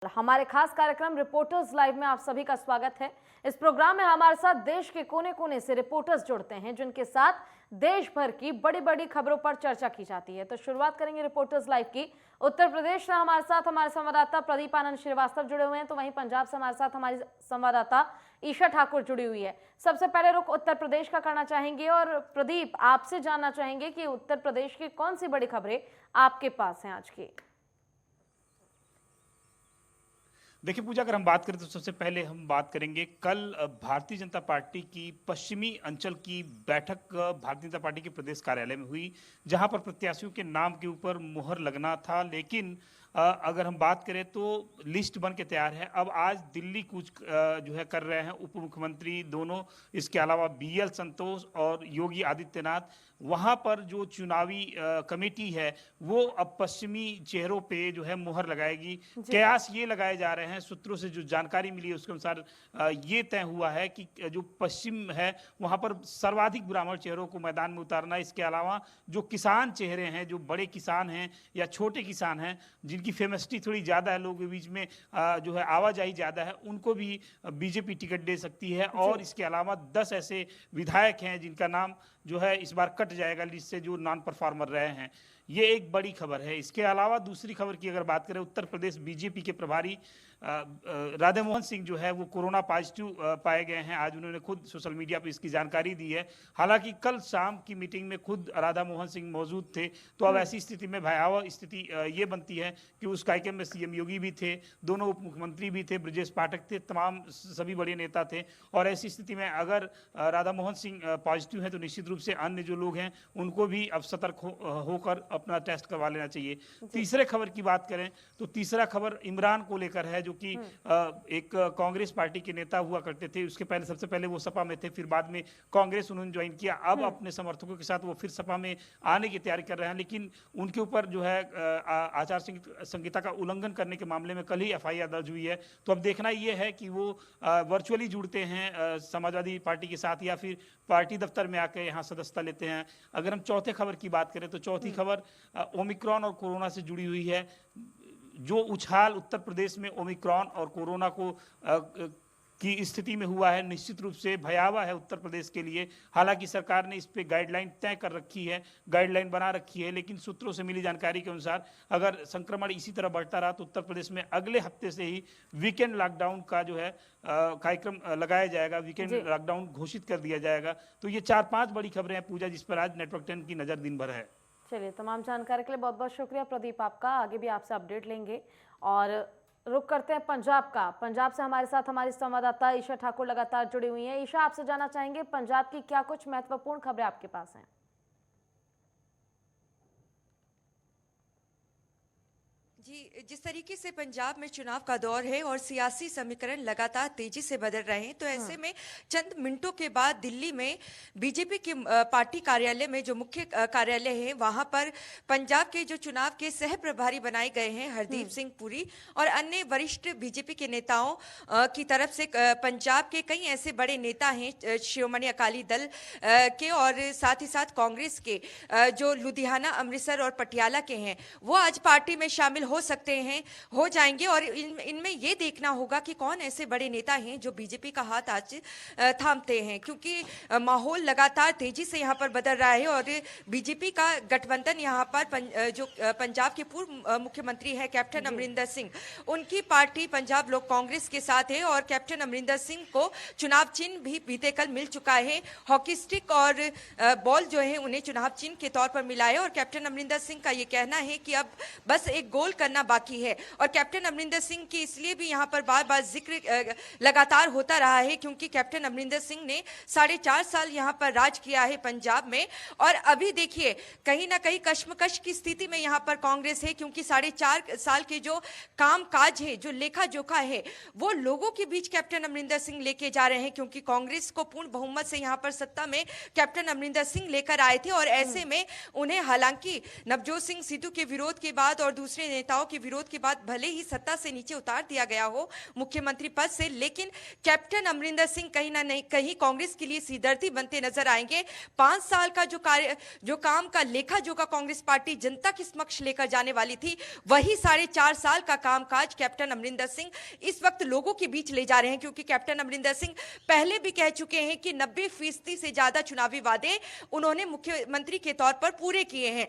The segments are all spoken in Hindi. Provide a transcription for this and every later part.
हमारे खास कार्यक्रम रिपोर्टर्स लाइव में आप सभी का स्वागत है। इस प्रोग्राम में हमारे साथ देश के कोने कोने से रिपोर्टर्स जुड़ते हैं जिनके साथ देश भर की बड़ी बड़ी खबरों पर चर्चा की जाती है। तो शुरुआत करेंगे रिपोर्टर्स लाइव की। उत्तर प्रदेश से हमारे साथ हमारे संवाददाता प्रदीप आनंद श्रीवास्तव जुड़े हुए हैं, तो वहीं पंजाब से हमारे साथ हमारी संवाददाता ईशा ठाकुर जुड़ी हुई है। सबसे पहले रुख उत्तर प्रदेश का करना चाहेंगे और प्रदीप, आपसे जानना चाहेंगे कि उत्तर प्रदेश की कौन सी बड़ी खबरें आपके पास हैं आज की। देखिए पूजा, अगर हम बात करें तो सबसे पहले हम बात करेंगे कल भारतीय जनता पार्टी की पश्चिमी अंचल की बैठक भारतीय जनता पार्टी के प्रदेश कार्यालय में हुई, जहां पर प्रत्याशियों के नाम के ऊपर मुहर लगना था। लेकिन अगर हम बात करें तो लिस्ट बन के तैयार है। अब आज दिल्ली कूच जो है कर रहे हैं उप मुख्यमंत्री दोनों, इसके अलावा बीएल संतोष और योगी आदित्यनाथ। वहां पर जो चुनावी कमेटी है वो अब पश्चिमी चेहरों पे जो है मुहर लगाएगी। कयास ये लगाए जा रहे हैं, सूत्रों से जो जानकारी मिली है उसके अनुसार ये तय हुआ है कि जो पश्चिम है वहां पर सर्वाधिक ब्राह्मण चेहरों को मैदान में उतारना। इसके अलावा जो किसान चेहरे हैं, जो बड़े किसान हैं या छोटे किसान हैं जिनकी फेमसिटी थोड़ी ज़्यादा है, लोगों के बीच में जो है आवाजाही ज़्यादा है, उनको भी बीजेपी टिकट दे सकती है। और इसके अलावा 10 ऐसे विधायक हैं जिनका नाम जो है इस बार कट जाएगा लिस्ट से, जो नॉन परफॉर्मर रहे हैं। ये एक बड़ी खबर है। इसके अलावा दूसरी खबर की अगर बात करें, उत्तर प्रदेश बीजेपी के प्रभारी राधा मोहन सिंह जो है वो कोरोना पॉजिटिव पाए गए हैं। आज उन्होंने खुद सोशल मीडिया पर इसकी जानकारी दी है। हालांकि कल शाम की मीटिंग में खुद राधा मोहन सिंह मौजूद थे, तो अब ऐसी स्थिति में भयावह स्थिति ये बनती है कि उस कार्यक्रम में सीएम योगी भी थे, दोनों उप मुख्यमंत्री भी थे, ब्रजेश पाठक थे, तमाम सभी बड़े नेता थे। और ऐसी स्थिति में अगर राधा मोहन सिंह पॉजिटिव है तो निश्चित रूप से अन्य जो लोग हैं उनको भी अब सतर्क होकर अपना टेस्ट करवा लेना चाहिए। तीसरे खबर की बात करें तो तीसरा खबर इमरान को लेकर है, जो कि एक कांग्रेस पार्टी के नेता हुआ करते थे। उसके पहले सबसे पहले वो सपा में थे, फिर बाद में कांग्रेस उन्होंने ज्वाइन किया। अब अपने समर्थकों के साथ वो फिर सपा में आने की तैयारी कर रहे हैं। लेकिन उनके ऊपर जो है आचार संहिता का उल्लंघन करने के मामले में कल ही एफआईआर दर्ज हुई है। तो अब देखना यह है कि वो वर्चुअली जुड़ते हैं समाजवादी पार्टी के साथ या फिर पार्टी दफ्तर में आकर यहाँ सदस्यता लेते हैं। अगर हम चौथे खबर की बात करें तो चौथी खबर ओमिक्रॉन और कोरोना से जुड़ी हुई है। जो उछाल उत्तर प्रदेश में ओमिक्रॉन और कोरोना को की स्थिति में हुआ है, निश्चित रूप से भयावह है उत्तर प्रदेश के लिए। हालांकि सरकार ने इस पे गाइडलाइन तय कर रखी है, गाइडलाइन बना रखी है, लेकिन सूत्रों से मिली जानकारी के अनुसार अगर संक्रमण इसी तरह बढ़ता रहा तो उत्तर प्रदेश में अगले हफ्ते से ही वीकेंड लॉकडाउन का जो है कार्यक्रम लगाया जाएगा, वीकेंड लॉकडाउन घोषित कर दिया जाएगा। तो ये 4-5 बड़ी खबरें हैं पूजा, जिस पर आज नेटवर्क 10 की नजर दिन भर है। चलिए, तमाम जानकारी के लिए बहुत बहुत शुक्रिया प्रदीप आपका। आगे भी आपसे अपडेट लेंगे और रुक करते हैं पंजाब का। पंजाब से हमारे साथ हमारी संवाददाता ईशा ठाकुर लगातार जुड़ी हुई हैं। ईशा, आपसे जानना चाहेंगे पंजाब की क्या कुछ महत्वपूर्ण खबरें आपके पास हैं? जी, जिस तरीके से पंजाब में चुनाव का दौर है और सियासी समीकरण लगातार तेजी से बदल रहे हैं, तो ऐसे में चंद मिनटों के बाद दिल्ली में बीजेपी के पार्टी कार्यालय में, जो मुख्य कार्यालय है, वहां पर पंजाब के जो चुनाव के सह प्रभारी बनाए गए हैं हरदीप सिंह पुरी और अन्य वरिष्ठ बीजेपी के नेताओं की तरफ से पंजाब के कई ऐसे बड़े नेता हैं शिरोमणि अकाली दल के और साथ ही साथ कांग्रेस के जो लुधियाना, अमृतसर और पटियाला के हैं, वो आज पार्टी में शामिल हो सकते हैं, हो जाएंगे। और इनमें ये देखना होगा कि कौन ऐसे बड़े नेता हैं जो बीजेपी का हाथ आज थामते हैं, क्योंकि माहौल लगातार तेजी से यहाँ पर बदल रहा है। और बीजेपी का गठबंधन यहाँ पर जो पंजाब के पूर्व मुख्यमंत्री है कैप्टन अमरिंदर सिंह, उनकी पार्टी पंजाब लोक कांग्रेस के साथ है और कैप्टन अमरिंदर सिंह को चुनाव चिन्ह भी बीते कल मिल चुका है। हॉकी स्टिक और बॉल जो है उन्हें चुनाव चिन्ह के तौर पर मिला है। और कैप्टन अमरिंदर सिंह का ये कहना है कि अब बस एक गोल करना बाकी है। और कैप्टन अमरिंदर सिंह की इसलिए भी यहाँ पर बार बार जिक्र लगातार होता रहा है क्योंकि कैप्टन अमरिंदर सिंह ने 4.5 साल यहाँ पर राज किया है पंजाब में। और अभी देखिए कहीं ना कहीं कश्मकश की स्थिति में यहाँ पर कांग्रेस है, क्योंकि 4.5 साल के जो काम काज है, जो लेखा जोखा है, वो लोगों के बीच कैप्टन अमरिंदर सिंह लेके जा रहे हैं, क्योंकि कांग्रेस को पूर्ण बहुमत से यहाँ पर सत्ता में कैप्टन अमरिंदर सिंह लेकर आए थे। और ऐसे में उन्हें हालांकि नवजोत सिंह सिद्धू के विरोध के बाद और दूसरे नेताओं के विरोध के बाद भले ही सत्ता से नीचे उतार दिया गया हो मुख्यमंत्री पद से, लेकिन कैप्टन अमरिंदर सिंह कहीं ना कहीं कांग्रेस के लिए सीधर्ती बनते नजर आएंगे। 5 साल का जो काम का लेखा जोखा कांग्रेस पार्टी जनता के समक्ष लेकर जाने वाली थी, वही 4.5 साल का कामकाज कैप्टन अमरिंदर सिंह इस वक्त लोगों के बीच ले जा रहे हैं, क्योंकि कैप्टन अमरिंदर सिंह पहले भी कह चुके हैं कि 90% से ज्यादा चुनावी वादे उन्होंने मुख्यमंत्री के तौर पर पूरे किए हैं।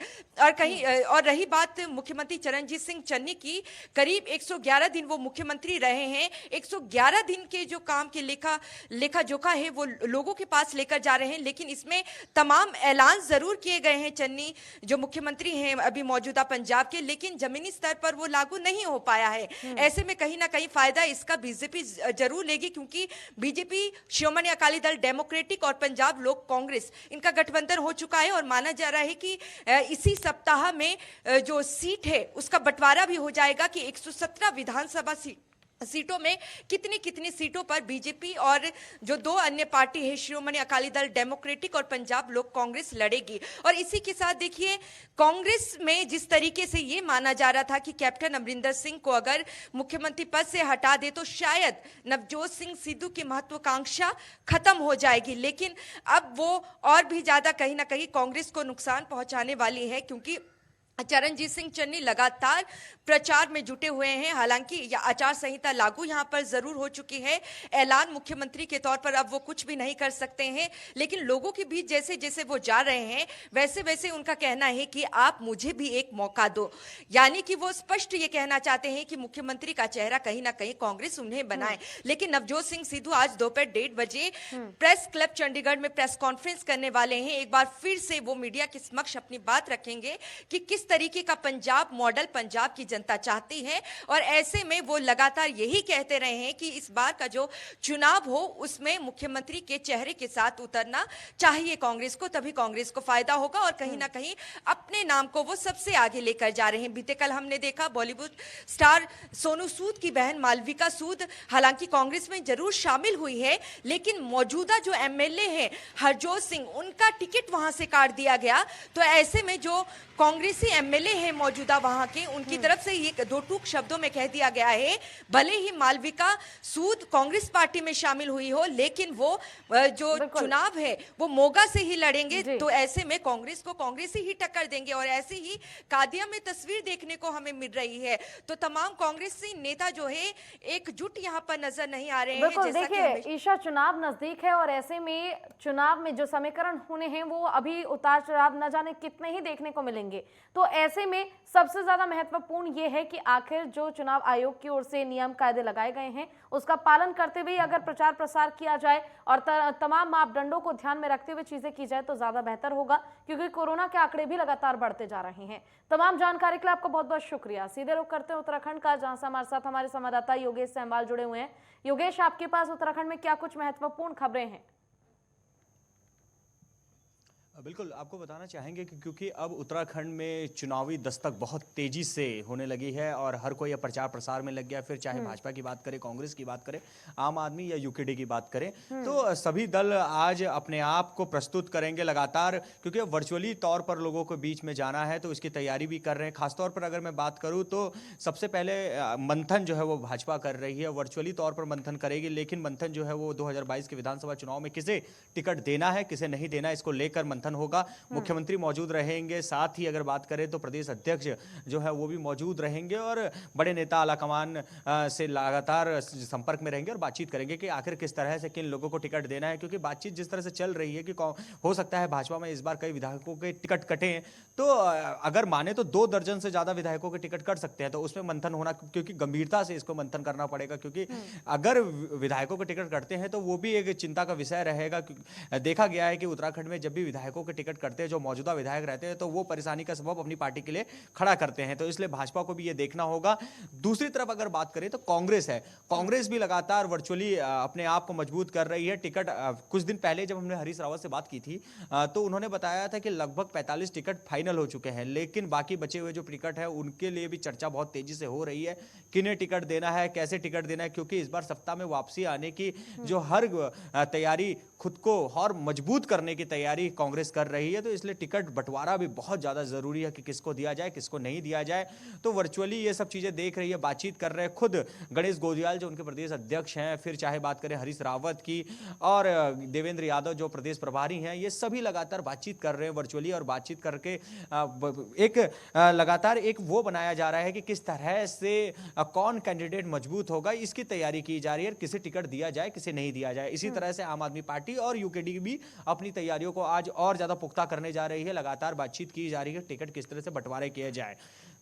और रही बात मुख्यमंत्री चरणजीत सिंह चन्नी की, करीब 111 दिन वो मुख्यमंत्री रहे हैं। 111 दिन के जो काम के लेखा जोखा है वो लोगों के पास लेकर जा रहे हैं, लेकिन इसमें तमाम ऐलान जरूर किए गए हैं चन्नी जो मुख्यमंत्री हैं अभी मौजूदा पंजाब के, लेकिन जमीनी स्तर पर वो लागू नहीं हो पाया है। ऐसे में कहीं ना कहीं फायदा इसका बीजेपी जरूर लेगी, क्योंकि बीजेपी, शिरोमणि अकाली दल, डेमोक्रेटिक और पंजाब लोक कांग्रेस, इनका गठबंधन हो चुका है और माना जा रहा है कि इसी सप्ताह में जो सीट है उसका बंटवारा भी हो जाएगा कि 117 विधानसभा सीटों में कितनी सीटों पर बीजेपी और जो 2 अन्य पार्टी है शिरोमणि अकाली दल, डेमोक्रेटिक और पंजाब लोक कांग्रेस लड़ेगी। और इसी के साथ देखिए, कांग्रेस में जिस तरीके से ये माना जा रहा था कि कैप्टन अमरिंदर सिंह को अगर मुख्यमंत्री पद से हटा दे तो शायद नवजोत सिंह सिद्धू की महत्वाकांक्षा खत्म हो जाएगी, लेकिन अब वो और भी ज्यादा कहीं ना कहीं कांग्रेस को नुकसान पहुंचाने वाली है, क्योंकि चरणजीत सिंह चन्नी लगातार प्रचार में जुटे हुए हैं। हालांकि आचार संहिता लागू यहां पर जरूर हो चुकी है, ऐलान मुख्यमंत्री के तौर पर अब वो कुछ भी नहीं कर सकते हैं, लेकिन लोगों के बीच जैसे जैसे वो जा रहे हैं वैसे वैसे उनका कहना है कि आप मुझे भी एक मौका दो, यानी कि वो स्पष्ट ये कहना चाहते हैं कि मुख्यमंत्री का चेहरा कहीं ना कहीं कांग्रेस उन्हें बनाए। लेकिन नवजोत सिंह सिद्धू आज दोपहर 1:30 बजे प्रेस क्लब चंडीगढ़ में प्रेस कॉन्फ्रेंस करने वाले हैं। एक बार फिर से वो मीडिया के समक्ष अपनी बात रखेंगे कि किस तरीके का पंजाब मॉडल पंजाब की जनता चाहती है, और ऐसे में वो लगातार यही कहते रहे हैं कि इस बार का जो चुनाव हो उसमें मुख्यमंत्री के चेहरे के साथ उतरना चाहिए कांग्रेस को, तभी कांग्रेस को फायदा होगा और कहीं ना कहीं अपने नाम को वो सबसे आगे लेकर जा रहे हैं। बीते कल हमने देखा बॉलीवुड स्टार सोनू सूद की बहन मालविका सूद हालांकि कांग्रेस में जरूर शामिल हुई है, लेकिन मौजूदा जो एमएलए हैं हरजोत सिंह, उनका टिकट वहां से काट दिया गया। तो ऐसे में जो कांग्रेसी एमएलए हैं मौजूदा वहां के, उनकी तरफ से ये 2 टूक शब्दों में कह दिया गया है, भले ही मालविका सूद कांग्रेस पार्टी में शामिल हुई हो, लेकिन वो जो चुनाव है वो मोगा से ही लड़ेंगे। तो ऐसे में कांग्रेस को कांग्रेसी ही टक्कर देंगे, और ऐसे ही कादिया में तस्वीर देखने को हमें मिल रही है। तो तमाम कांग्रेसी नेता जो है एकजुट यहाँ पर नजर नहीं आ रहे हैं। देखिए ईशा, चुनाव नजदीक है और ऐसे में चुनाव में जो समीकरण होने हैं वो अभी उतार चढ़ाव न जाने कितने ही देखने को मिलेंगे। तो ऐसे में सबसे ज्यादा महत्वपूर्ण ये है कि आखिर जो चुनाव आयोग की ओर से नियम कायदे लगाए गए हैं उसका पालन करते हुए अगर प्रचार प्रसार किया जाए और तमाम मापदंडों को ध्यान में रखते हुए चीजें की जाए तो ज्यादा बेहतर होगा, क्योंकि कोरोना के आंकड़े भी लगातार बढ़ते जा रहे हैं। तमाम जानकारी के लिए आपका बहुत बहुत शुक्रिया। सीधे रुख करते हैं उत्तराखंड का, जहां से हमारे साथ हमारे संवाददाता योगेश सहवाल जुड़े हुए हैं। योगेश, आपके पास उत्तराखंड में क्या कुछ महत्वपूर्ण खबरें हैं? बिल्कुल, आपको बताना चाहेंगे कि क्योंकि अब उत्तराखंड में चुनावी दस्तक बहुत तेजी से होने लगी है और हर कोई अब प्रचार प्रसार में लग गया। फिर चाहे भाजपा की बात करें, कांग्रेस की बात करें, आम आदमी या यूकेडी की बात करें, तो सभी दल आज अपने आप को प्रस्तुत करेंगे लगातार, क्योंकि वर्चुअली तौर पर लोगों को बीच में जाना है तो इसकी तैयारी भी कर रहे हैं। खासतौर पर अगर मैं बात करूँ तो सबसे पहले मंथन जो है वो भाजपा कर रही है, वर्चुअली तौर पर मंथन करेगी, लेकिन मंथन जो है वो 2022 के विधानसभा चुनाव में किसे टिकट देना है किसे नहीं देना, इसको लेकर मंथन होगा। मुख्यमंत्री मौजूद रहेंगे, साथ ही अगर बात करें तो प्रदेश अध्यक्ष जो है वो भी मौजूद रहेंगे और बड़े नेता आलाकमान से लगातार संपर्क में रहेंगे और बातचीत करेंगे कि आखिर किस तरह से किन लोगों को टिकट देना है। क्योंकि बातचीत जिस तरह से चल रही है कि हो सकता है भाजपा में इस बार कई विधायकों के टिकट कटे हैं, तो अगर माने तो 2 दर्जन से ज्यादा विधायकों के टिकट कट सकते हैं, तो उसमें मंथन होना, क्योंकि गंभीरता से इसको मंथन करना पड़ेगा। क्योंकि अगर विधायकों के टिकट कटते हैं तो वो भी एक चिंता का विषय रहेगा। देखा गया है कि उत्तराखंड में जब भी विधायकों के टिकट करते हैं, जो मौजूदा विधायक रहते हैं, तो वो परेशानी का सबब अपनी पार्टी के लिए खड़ा करते हैं, तो इसलिए भाजपा को भी ये देखना होगा। दूसरी तरफ अगर बात करें तो कांग्रेस है, कांग्रेस भी लगातार वर्चुअली अपने आप को मजबूत कर रही है। टिकट कुछ दिन पहले जब हमने हरीश रावत से बात की थी तो उन्होंने बताया था कि लगभग 45 टिकट फाइनल हो चुके हैं, लेकिन बाकी बचे हुए जो टिकट है उनके लिए भी चर्चा बहुत तेजी से हो रही है, किन्हें टिकट देना है, कैसे टिकट देना है, क्योंकि इस बार सत्ता में वापसी आने की जो हर तैयारी खुद को और मजबूत करने की तैयारी कांग्रेस कांग्रेस कर रही है, तो इसलिए टिकट बंटवारा भी बहुत ज़्यादा ज़रूरी है कि किसको दिया जाए, किसको नहीं दिया जाए। तो वर्चुअली ये सब चीज़ें देख रही है, बातचीत कर रहे हैं। खुद गणेश गोदियाल जो उनके प्रदेश अध्यक्ष हैं, फिर चाहे बात करें हरीश रावत की और देवेंद्र यादव जो प्रदेश प्रभारी हैं, ये सभी लगातार बातचीत कर रहे हैं वर्चुअली। और बातचीत करके एक लगातार एक वो बनाया जा रहा है कि किस तरह से कौन कैंडिडेट मजबूत होगा, इसकी तैयारी की जा रही है। किसे टिकट दिया जाए, किसे नहीं दिया जाए। इसी तरह से आम आदमी पार्टी और यूकेडी भी अपनी तैयारियों को आज और ज्यादा पुख्ता करने जा रही है। लगातार बातचीत की जा रही है टिकट किस तरह से बंटवारे किए जाए।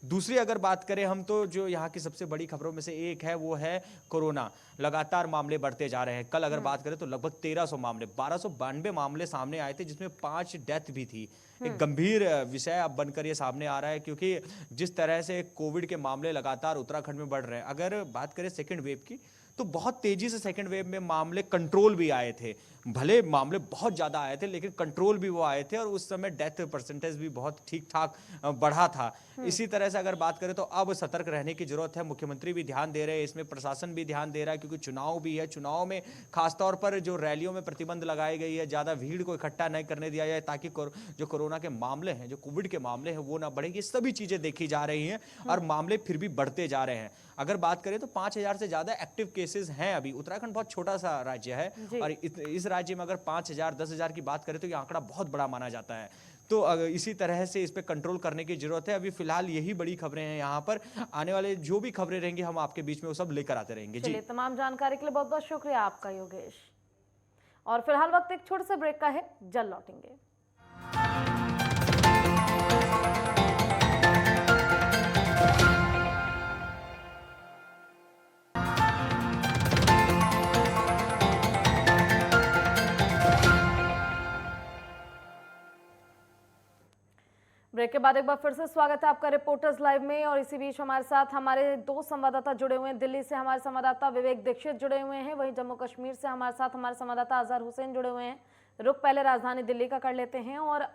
दूसरी अगर बात करें हम, तो जो यहाँ की सबसे बड़ी खबरों में से एक है वो है कोरोना। लगातार मामले बढ़ते जा रहे हैं। कल अगर बात करें तो लगभग 1300 मामले, 1292 मामले सामने आए थे, जिसमें 5 डेथ भी थी। एक गंभीर विषय अब बनकर ये सामने आ रहा है, क्योंकि जिस तरह से कोविड के मामले लगातार उत्तराखंड में बढ़ रहे हैं। अगर बात करें सेकेंड वेव की, तो बहुत तेजी से सेकेंड वेव में मामले कंट्रोल भी आए थे। भले मामले बहुत ज़्यादा आए थे, लेकिन कंट्रोल भी वो आए थे और उस समय डेथ परसेंटेज भी बहुत ठीक ठाक बढ़ा था। इसी तरह से अगर बात करें तो अब सतर्क रहने की जरूरत है। मुख्यमंत्री भी ध्यान दे रहे हैं, इसमें प्रशासन भी ध्यान दे रहा है, क्योंकि चुनाव भी है। चुनाव में खासतौर पर जो रैलियों में प्रतिबंध लगाई गई है, ज़्यादा भीड़ को इकट्ठा नहीं करने दिया जाए, ताकि जो कोरोना के मामले हैं, जो कोविड के मामले हैं, वो ना बढ़े। ये सभी चीज़ें देखी जा रही हैं और मामले फिर भी बढ़ते जा रहे हैं। अगर बात करें तो 5000 से ज़्यादा एक्टिव केसेस हैं अभी। उत्तराखंड बहुत छोटा सा राज्य है और इस राज्य में अगर 5000 10,000 की बात करें तो ये आंकड़ा बहुत बड़ा माना जाता है। तो इसी तरह से इस पे कंट्रोल करने की जरूरत है। अभी फिलहाल यही बड़ी खबरें हैं यहाँ पर। आने वाले जो भी खबरें रहेंगी हम आपके बीच में वो सब लेकर आते रहेंगे। जी, तमाम जानकारी के लिए बहुत बहुत शुक्रिया आपका योगेश। और फिलहाल वक्त एक छोटे से ब्रेक का है, जल्द लौटेंगे। ब्रेक के बाद एक बार फिर से स्वागत है आपका रिपोर्टर्स लाइव में। और इसी बीच हमारे साथ हमारे 2 संवाददाता जुड़े हुए हैं। दिल्ली से हमारे संवाददाता विवेक दीक्षित जुड़े हुए हैं, वहीं जम्मू कश्मीर से हमारे साथ हमारे संवाददाता अजहर हुसैन जुड़े हुए हैं। रुख पहले राजधानी दिल्ली का कर लेते हैं और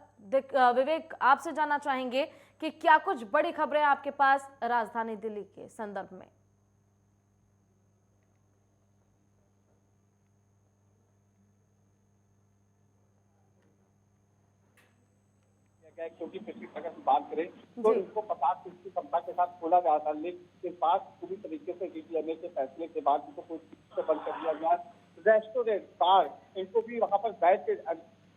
विवेक, आपसे जानना चाहेंगे कि क्या कुछ बड़ी खबरें आपके पास राजधानी दिल्ली के संदर्भ में? क्योंकि पिछली अगर हम बात करें तो इसको 50% की क्षमता के साथ खोला गया था, लेकिन इस बार पूरी तरीके से डीजीएमए के फैसले के बाद इनको पूरी बंद कर दिया गया। रेस्टोरेंट, बार, इनको भी वहां पर बैठ के,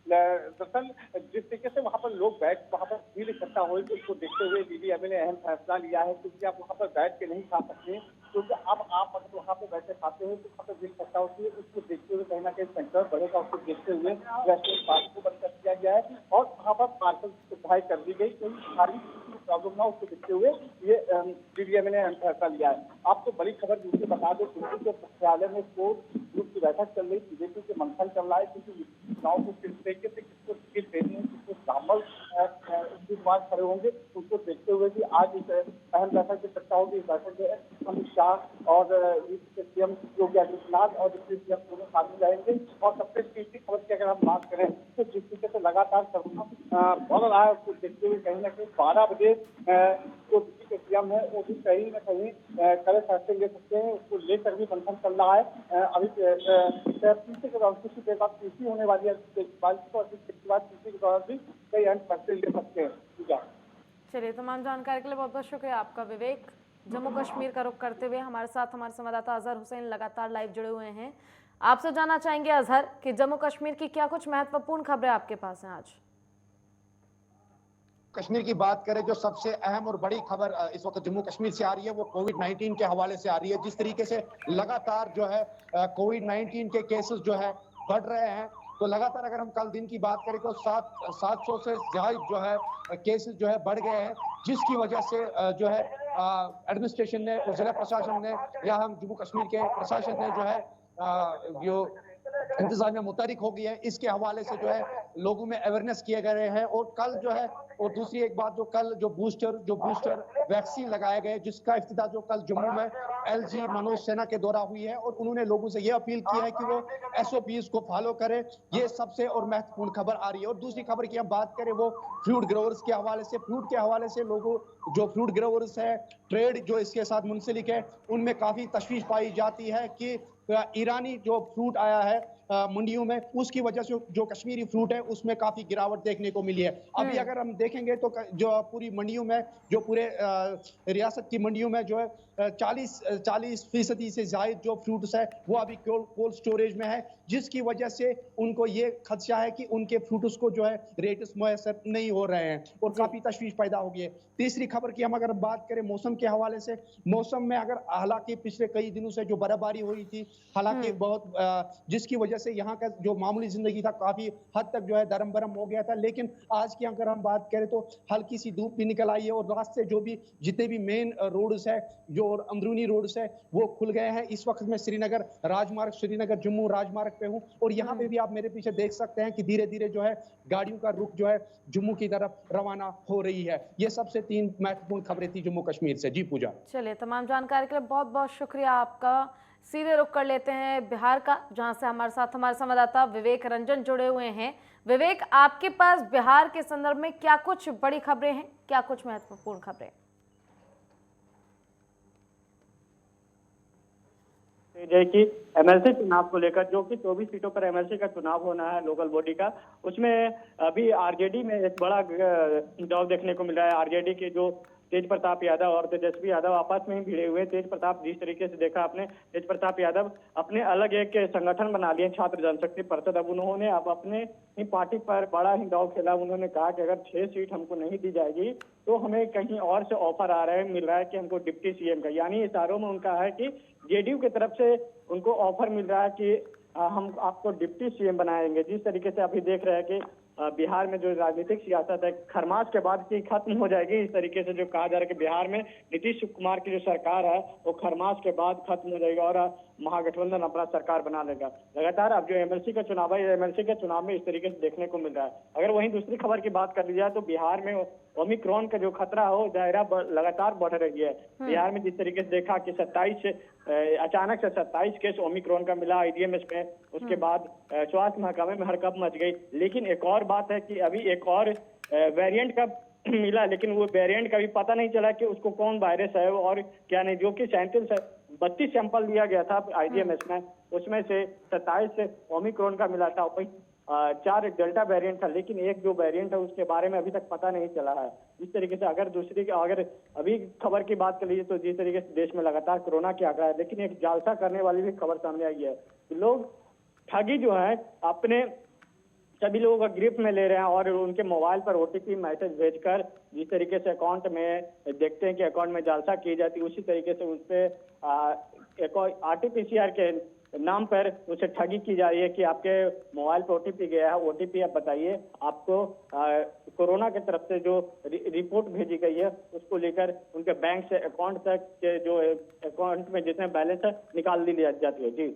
दरअसल जिस तरीके से वहां पर लोग बैठ वहां पर भीड़ इकट्ठा हुई, तो उसको देखते हुए डीजीएमए ने अहम फैसला लिया है, क्योंकि आप वहां पर बैठ के नहीं खा सकते, क्योंकि अब आप अगर वहां पर बैठे खाते हैं तो वहां पर भीड़ इकट्ठा होती है। उसको देखते हुए कहीं ना कहीं सेंटर बढ़ेगा, उसको देखते हुए रेस्टोरेंट बार को बंद कर दिया गया है और वहां पर पार्सल सुविधाएं कर दी गई। कोई भारी प्रॉब्लम ना, उसको देखते हुए ये डीजीएमए ने फैसला लिया है। आपको बड़ी खबर दूसरी बता दें, दिल्ली के मुख्यालय में कोर ग्रुप की बैठक चल रही, बीजेपी के मंथन चल रहा है, क्योंकि चुनाव को किस तरीके से किसको टिकट देनी है, किसको ब्राह्मण उम्मीदवार खड़े होंगे, उसको देखते हुए भी आज इस अहम बैठक की चर्चा होगी। इस बैठक में अमित शाह और सीएम योगी आदित्यनाथ और डिप्टी सीएम दोनों शामिल रहेंगे। और सबसे तीसरी खबर की अगर हम बात करें तो जिस तरीके से लगातार कोरोना बढ़ रहा है, उसको देखते हुए कहीं ना कहीं 12 बजे जो दिल्ली के सीएम है वो भी कहीं ना कहीं कड़े फैसले ले सकते हैं, उसको लेकर भी मंथन चल रहा है। अभी तीसरे के दौरान कुछ देर बाद तीसरी होने वाली है, इसके बाद तीसरी के दौरान भी कई अहम फैसले ले सकते हैं। चलिए, तमाम जानकारी के लिए बहुत बहुत शुक्रिया आपका विवेक। जम्मू कश्मीर का रुख करते हुए हमारे साथ हमारे संवाददाता अजहर हुसैन लगातार लाइव जुड़े हुए हैं। आपसे जानना चाहेंगे अजहर कि जम्मू कश्मीर की क्या कुछ महत्वपूर्ण खबरें आपके पास हैं आज? कश्मीर की बात करें, जो सबसे अहम और बड़ी खबर इस वक्त जम्मू कश्मीर से आ रही है वो कोविड-19 के हवाले से आ रही है। जिस तरीके से लगातार जो है कोविड-19 के केसेस जो है बढ़ रहे हैं, तो लगातार अगर हम कल दिन की बात करें तो 700 से ज्यादा जो है केसेस जो है बढ़ गए हैं, जिसकी वजह से जो है एडमिनिस्ट्रेशन ने, जिला प्रशासन ने या हम जम्मू कश्मीर के प्रशासन ने जो है जो इंतजामिया मुतहरिक हो गई है, इसके हवाले से जो है लोगों में अवेयरनेस किए गए हैं। और कल जो है, और दूसरी एक बात, जो कल जो बूस्टर वैक्सीन लगाए गए, जिसका इफ्तिताह जो कल जम्मू में एलजी मनोज सिन्हा के द्वारा हुई है, और उन्होंने लोगों से ये अपील की है कि वो एसओपीज को फॉलो करें। ये सबसे और महत्वपूर्ण खबर आ रही है। और दूसरी खबर की हम बात करें वो फ्रूट ग्रोवर्स के हवाले से। फ्रूट के हवाले से लोगों, जो फ्रूट ग्रोवर्स है, ट्रेड जो इसके साथ मुंसलिक है, उनमें काफी तशवीश पाई जाती है कि ईरानी जो फ्रूट आया है मंडियों में, उसकी वजह से जो कश्मीरी फ्रूट है उसमें काफी गिरावट देखने को मिली है। अभी अगर हम देखेंगे तो जो पूरी मंडियों में, जो पूरे रियासत की मंडियों में जो है 40% से ज्यादा जो फ्रूट्स है वो अभी कोल्ड स्टोरेज में है, जिसकी वजह से उनको ये खदशा है कि उनके फ्रूट्स को जो है रेट्स मुयसर नहीं हो रहे हैं और काफी तशवीश पैदा हो गई है। तीसरी खबर की हम अगर बात करें मौसम के हवाले से, मौसम में अगर हालांकि पिछले कई दिनों से जो बर्फबारी हुई थी, हालांकि बहुत जिसकी वजह से यहाँ का जो मामूली जिंदगी था काफी हद तक जो है दरम बरम हो गया था, लेकिन आज की अगर हम बात करें तो हल्की सी धूप भी निकल आई है और रास्ते जो भी जितने भी मेन रोड्स है, जो अंदरूनी रोड्स है वो खुल गए हैं। इस वक्त मैं श्रीनगर राजमार्ग, श्रीनगर जम्मू राजमार्ग पे हूँ और यहाँ पे भी आप मेरे पीछे देख सकते हैं कि धीरे धीरे जो है गाड़ियों का रुख जो है जम्मू की तरफ रवाना हो रही है। ये सबसे 3 महत्वपूर्ण खबरें थी जम्मू कश्मीर से। जी पूजा। चलिए, तमाम जानकारी के लिए बहुत बहुत शुक्रिया आपका। सीधे रुख कर लेते हैं बिहार का, जहां से हमारे साथ हमारे संवाददाता विवेक रंजन जुड़े हुए हैं। विवेक, आपके पास बिहार के संदर्भ में क्या कुछ बड़ी खबरें हैं, क्या कुछ महत्वपूर्ण खबरें? जय की एमएलसी चुनाव को लेकर, जो कि 24 सीटों पर एमएलसी का चुनाव होना है लोकल बॉडी का, उसमें अभी आरजेडी में एक बड़ा दौर देखने को मिल रहा है। आरजेडी के जो तेज प्रताप यादव और तेजस्वी यादव आपस में ही भिड़े हुए। तेज प्रताप, जिस तरीके से देखा आपने, तेज प्रताप यादव अपने अलग एक संगठन बना लिए, छात्र जनशक्ति परिषद। अब उन्होंने अब अपने ही पार्टी पर बड़ा ही दांव खेला। उन्होंने कहा कि अगर 6 सीट हमको नहीं दी जाएगी तो हमें कहीं और से ऑफर आ रहा है, मिल रहा है कि हमको डिप्टी सीएम का, यानी इशारों में उनका है कि जेडीयू की तरफ से उनको ऑफर मिल रहा है कि हम आपको डिप्टी सीएम बनाएंगे। जिस तरीके से अभी देख रहे हैं कि बिहार में जो राजनीतिक सियासत है खरमास के बाद की खत्म हो जाएगी, इस तरीके से जो कहा जा रहा है कि बिहार में नीतीश कुमार की जो सरकार है वो खरमास के बाद खत्म हो जाएगी और महागठबंधन अपना सरकार बना लेगा। लगातार अब जो एमएलसी का चुनाव है, एमएलसी के चुनाव में इस तरीके से देखने को मिल रहा है। अगर वहीं दूसरी खबर की बात कर ली जाए तो बिहार में ओमिक्रॉन का जो खतरा हो दायरा लगातार बढ़ रही है। बिहार में जिस तरीके से देखा कि 27 अचानक से 27 केस ओमिक्रॉन का मिला आईडीएमएस में, उसके बाद स्वास्थ्य महकमे में हड़कंप मच गई। लेकिन एक और बात है कि अभी एक और वेरिएंट का मिला, लेकिन वो वेरिएंट का भी पता नहीं चला कि उसको कौन वायरस है और क्या नहीं। जो कि 32 सैंपल लिया गया था आईडीएमएस में, उसमें से 27 ओमिक्रॉन का मिला था, 4 डेल्टा वेरिएंट था, लेकिन एक जो वेरिएंट है उसके बारे में अभी तक पता नहीं चला है। इस तरीके से अगर अभी खबर की बात कर लीजिए तो जिस तरीके से देश में लगातार कोरोना के आंकड़ा है, लेकिन एक जालसा करने वाली भी खबर सामने आई है। लोग ठगी जो है अपने सभी लोगों का गिरफ्त में ले रहे हैं और उनके मोबाइल पर ओटीपी मैसेज भेजकर जिस तरीके से अकाउंट में देखते हैं कि अकाउंट में जालसा की जाती है, उसी तरीके से उस पर आरटीपीसीआर के नाम पर उसे ठगी की जा रही है कि आपके मोबाइल पर ओटीपी गया है, ओटीपी आप बताइए। आपको कोरोना की तरफ से जो रिपोर्ट भेजी गई है उसको लेकर उनके बैंक से अकाउंट तक के जो अकाउंट में जितने बैलेंस है निकाल ली जाती है। जी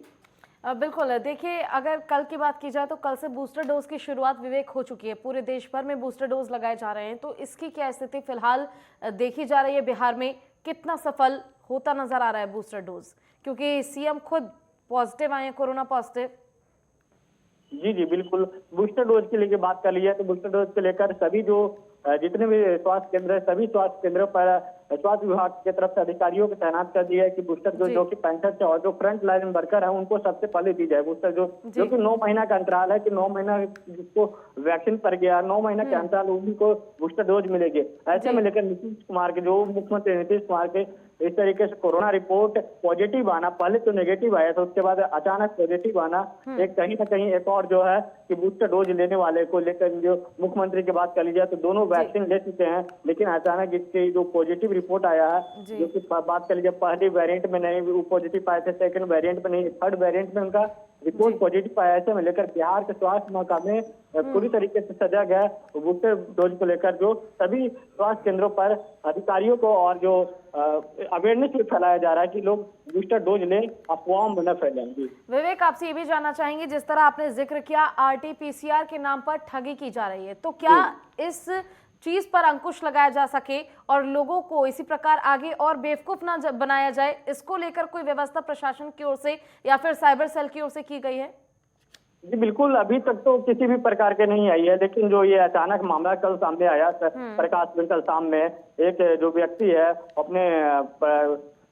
बिल्कुल, देखिए अगर कल की बात की जाए तो कल से बूस्टर डोज की शुरुआत विवेक हो चुकी है। पूरे देश भर में बूस्टर डोज लगाए जा रहे हैं, तो इसकी क्या स्थिति फिलहाल देखी जा रही है? बिहार में कितना सफल होता नजर आ रहा है बूस्टर डोज, क्योंकि सीएम खुद पॉजिटिव आए हैं, कोरोना पॉजिटिव? जी जी बिल्कुल। बूस्टर डोज के लेकर बात कर ली है तो बूस्टर डोज को लेकर सभी जो जितने भी स्वास्थ्य केंद्र है, सभी स्वास्थ्य केंद्रों पर स्वास्थ्य विभाग की तरफ से अधिकारियों को तैनात कर दिया है कि बूस्टर डोज जो कि 65 से और जो फ्रंट लाइन वर्कर है उनको सबसे पहले दी जाए बूस्टर डोज, जो कि 9 महीना का अंतराल है कि 9 महीना जिसको वैक्सीन पड़ गया, 9 महीना के अंतराल उन्हीं को बूस्टर डोज मिलेगी। ऐसे में लेकर नीतीश कुमार के जो मुख्यमंत्री नीतीश कुमार के इस तरीके से कोरोना रिपोर्ट पॉजिटिव आना, पहले तो नेगेटिव आया था, उसके बाद अचानक पॉजिटिव आना, एक कहीं ना कहीं एक और जो है कि बूस्टर डोज लेने वाले को लेकर जो मुख्यमंत्री की बात कर ली जाए तो दोनों वैक्सीन ले चुके हैं, लेकिन अचानक इसके जो पॉजिटिव रिपोर्ट आया है, जो कि बात कर लीजिए पहले वेरिएंट में नहीं वो पॉजिटिव पाए थे, सेकंड वेरिएंट में नहीं, थर्ड वेरिएंट में उनका रिपोर्ट पॉजिटिव पाया। ऐसे में लेकर बिहार के स्वास्थ्य महकमे पूरी तरीके से सजा गया बूस्टर डोज को लेकर, जो सभी स्वास्थ्य केंद्रों पर अधिकारियों को और जो अवेयरनेस भी फैलाया जा रहा है कि लोग बूस्टर डोज लें, अफवाहों में न फैलें। विवेक, आपसे ये भी जानना चाहेंगे, जिस तरह आपने जिक्र किया आरटीपीसीआर के नाम पर ठगी की जा रही है, तो क्या इस चीज पर अंकुश लगाया जा सके और लोगों को इसी प्रकार आगे और बेवकूफ ना बनाया जाए, इसको लेकर कोई व्यवस्था प्रशासन की ओर से या फिर साइबर सेल की ओर से की गई है? जी बिल्कुल, अभी तक तो किसी भी प्रकार के नहीं आई है, लेकिन जो ये अचानक मामला कल सामने आया प्रकाश मित्तल सामने, एक जो व्यक्ति है अपने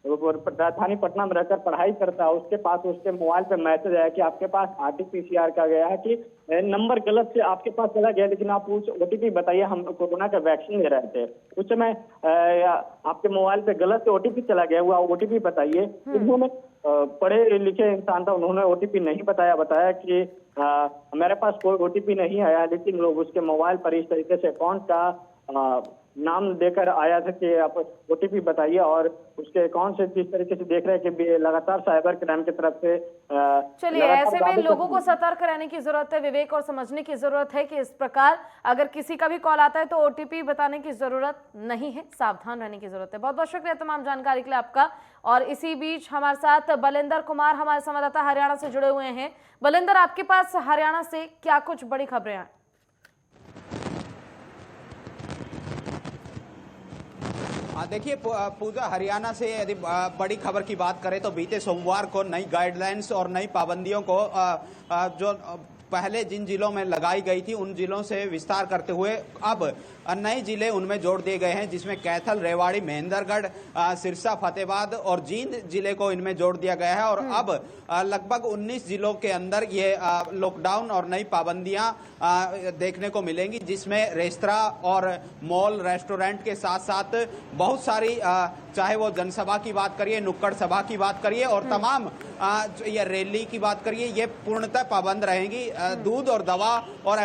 राजधानी पटना में रहकर पढ़ाई करता है, उसके पास उसके मोबाइल पे मैसेज आया कि आपके पास RT-PCR का गया है कि नंबर गलत से आपके पास चला गया, लेकिन आप उस OTP बताइए, हम कोरोना का वैक्सीन ले रहे थे। उस समय आपके मोबाइल पे गलत से OTP चला गया, वो OTP बताइए। उन्होंने पढ़े लिखे इंसान था, उन्होंने OTP नहीं बताया कि मेरे पास कोई OTP नहीं आया, लेकिन लोग उसके मोबाइल पर इस तरीके से अकाउंट का नाम देकर आया था कि आप OTP बताइए, और उसके अकाउंट से जिस तरीके से देख रहे हैं कि लगातार साइबर क्राइम की तरफ से चलिए, ऐसे में लोगों को सतर्क रहने की जरूरत है, विवेक, और समझने की जरूरत है कि इस प्रकार अगर किसी का भी कॉल आता है तो OTP बताने की जरूरत नहीं है, सावधान रहने की जरूरत है। बहुत बहुत शुक्रिया तमाम जानकारी के लिए आपका। और इसी बीच हमारे साथ बलिंदर कुमार, हमारे संवाददाता हरियाणा से जुड़े हुए हैं। बलिंदर, आपके पास हरियाणा से क्या कुछ बड़ी खबरें हैं? देखिए पूजा, हरियाणा से यदि बड़ी खबर की बात करें तो बीते सोमवार को नई गाइडलाइंस और नई पाबंदियों को जो पहले जिन जिलों में लगाई गई थी उन जिलों से विस्तार करते हुए अब नए जिले उनमें जोड़ दिए गए हैं, जिसमें कैथल, रेवाड़ी, महेंद्रगढ़, सिरसा, फतेहाबाद और जींद जिले को इनमें जोड़ दिया गया है। और अब लगभग 19 जिलों के अंदर ये लॉकडाउन और नई पाबंदियां देखने को मिलेंगी, जिसमें रेस्तरां और मॉल, रेस्टोरेंट के साथ साथ बहुत सारी चाहे वो जनसभा की बात करिए, नुक्कड़ सभा की बात करिए और तमाम ये रैली की बात करिए, ये पूर्णतः पाबंद रहेंगी। दूध और दवा और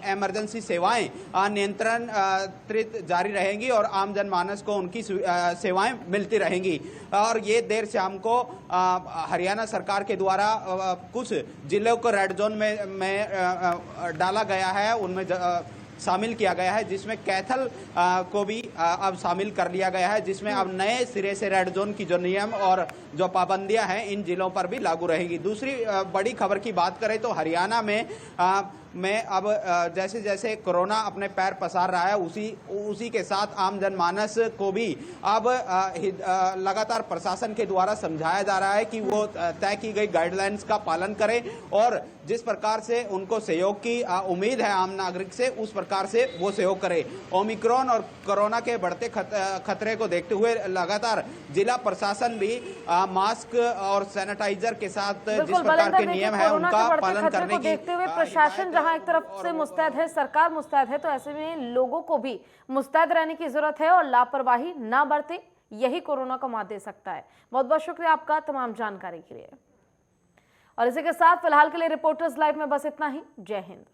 इमरजेंसी सेवाएं नियंत्रण जारी रहेंगी और आम जनमानस को उनकी सेवाएं मिलती रहेंगी। और ये देर शाम को हरियाणा सरकार के द्वारा कुछ जिलों को रेड जोन में डाला गया है, उनमें शामिल किया गया है, जिसमें कैथल को भी अब शामिल कर लिया गया है, जिसमें अब नए सिरे से रेड जोन की जो नियम और जो पाबंदियां हैं इन जिलों पर भी लागू रहेगी। दूसरी बड़ी खबर की बात करें तो हरियाणा में अब जैसे जैसे कोरोना अपने पैर पसार रहा है, उसी के साथ आम जनमानस को भी अब लगातार प्रशासन के द्वारा समझाया जा रहा है कि वो तय की गई गाइडलाइंस का पालन करें और जिस प्रकार से उनको सहयोग की उम्मीद है आम नागरिक से, उस प्रकार से वो सहयोग करे। ओमिक्रॉन और कोरोना के बढ़ते खतरे को देखते हुए लगातार जिला प्रशासन भी मास्क और सैनिटाइजर के साथ जिस प्रकार के नियम है उनका पालन करने की देखते हुए प्रशासन जहां एक तरफ से मुस्तैद है, सरकार मुस्तैद है, तो ऐसे में लोगों को भी मुस्तैद रहने की जरूरत है और लापरवाही ना बरते, यही कोरोना को मात दे सकता है। बहुत बहुत शुक्रिया आपका तमाम जानकारी के लिए। और इसी के साथ फिलहाल के लिए रिपोर्टर्स लाइव में बस इतना ही। जय हिंद।